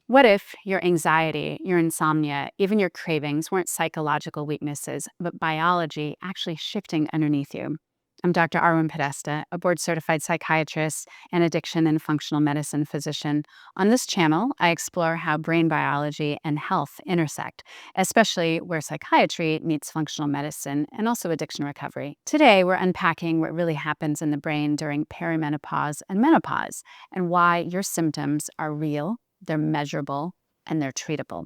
What if your anxiety, your insomnia, even your cravings weren't psychological weaknesses, but biology actually shifting underneath you? I'm Dr. Arwen Podesta, a board certified psychiatrist and addiction and functional medicine physician. On this channel, I explore how brain biology and health intersect, especially where psychiatry meets functional medicine and also addiction recovery. Today, we're unpacking what really happens in the brain during perimenopause and menopause and why your symptoms are real, they're measurable, and they're treatable.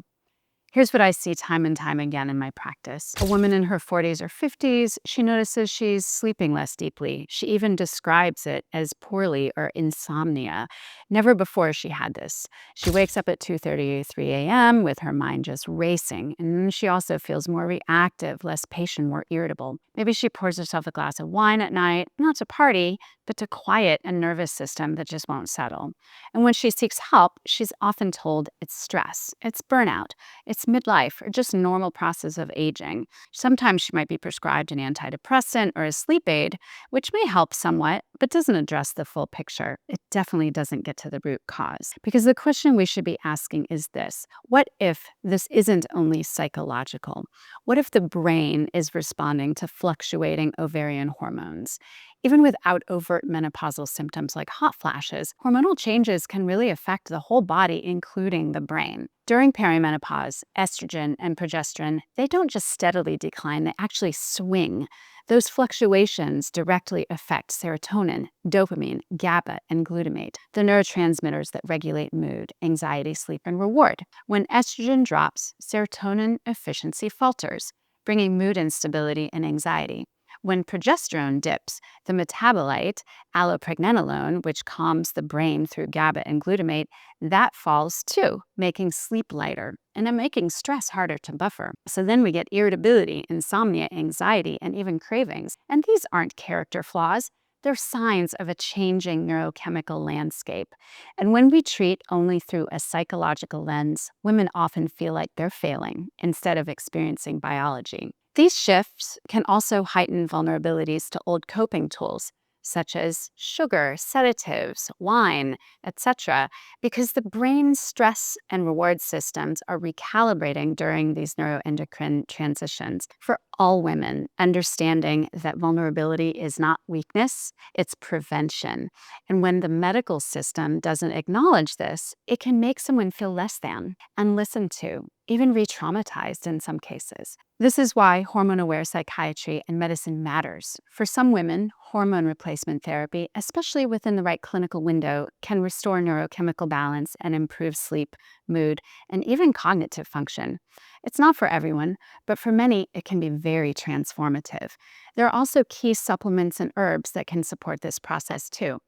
Here's what I see time and time again in my practice. A woman in her 40s or 50s, she notices she's sleeping less deeply. She even describes it as poorly or insomnia. Never before she had this. She wakes up at 2:30, 3 a.m. with her mind just racing. And she also feels more reactive, less patient, more irritable. Maybe she pours herself a glass of wine at night, not to party, but to quiet a nervous system that just won't settle. And when she seeks help, she's often told it's stress, it's burnout, it's midlife, or just normal process of aging. Sometimes she might be prescribed an antidepressant or a sleep aid, which may help somewhat, but doesn't address the full picture. It definitely doesn't get to the root cause. Because the question we should be asking is this: what if this isn't only psychological? What if the brain is responding to fluctuating ovarian hormones? Even without overt menopausal symptoms like hot flashes, hormonal changes can really affect the whole body, including the brain. During perimenopause, estrogen and progesterone, they don't just steadily decline, they actually swing. Those fluctuations directly affect serotonin, dopamine, GABA, and glutamate, the neurotransmitters that regulate mood, anxiety, sleep, and reward. When estrogen drops, serotonin efficiency falters, bringing mood instability and anxiety. When progesterone dips, the metabolite, allopregnanolone, which calms the brain through GABA and glutamate, that falls too, making sleep lighter and then making stress harder to buffer. So then we get irritability, insomnia, anxiety, and even cravings. And these aren't character flaws. They're signs of a changing neurochemical landscape. And when we treat only through a psychological lens, women often feel like they're failing instead of experiencing biology. These shifts can also heighten vulnerabilities to old coping tools, such as sugar, sedatives, wine, etc., because the brain's stress and reward systems are recalibrating during these neuroendocrine transitions. For all women, understanding that vulnerability is not weakness, it's prevention. And when the medical system doesn't acknowledge this, it can make someone feel less than, unlistened to, even re-traumatized in some cases. This is why hormone-aware psychiatry and medicine matters. For some women, hormone replacement therapy, especially within the right clinical window, can restore neurochemical balance and improve sleep, mood, and even cognitive function. It's not for everyone, but for many, it can be very transformative. There are also key supplements and herbs that can support this process too.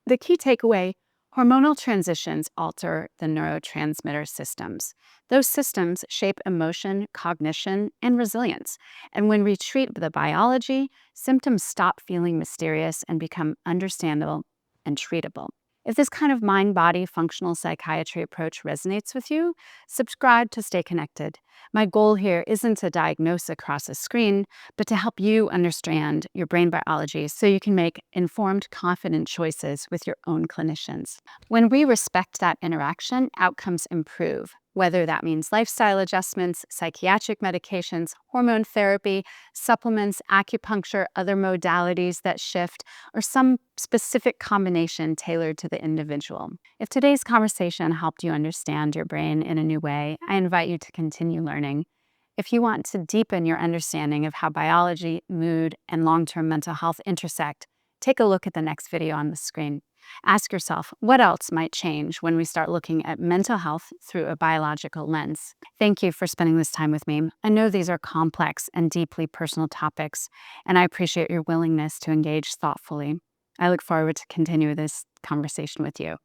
The key takeaway: hormonal transitions alter the neurotransmitter systems. Those systems shape emotion, cognition, and resilience. And when we treat the biology, symptoms stop feeling mysterious and become understandable and treatable. If this kind of mind-body functional psychiatry approach resonates with you, subscribe to stay connected. My goal here isn't to diagnose across a screen, but to help you understand your brain biology so you can make informed, confident choices with your own clinicians. When we respect that interaction, outcomes improve, whether that means lifestyle adjustments, psychiatric medications, hormone therapy, supplements, acupuncture, other modalities that shift, or some specific combination tailored to the individual. If today's conversation helped you understand your brain in a new way, I invite you to continue learning. If you want to deepen your understanding of how biology, mood, and long-term mental health intersect, take a look at the next video on the screen. Ask yourself, what else might change when we start looking at mental health through a biological lens? Thank you for spending this time with me. I know these are complex and deeply personal topics, and I appreciate your willingness to engage thoughtfully. I look forward to continue this conversation with you.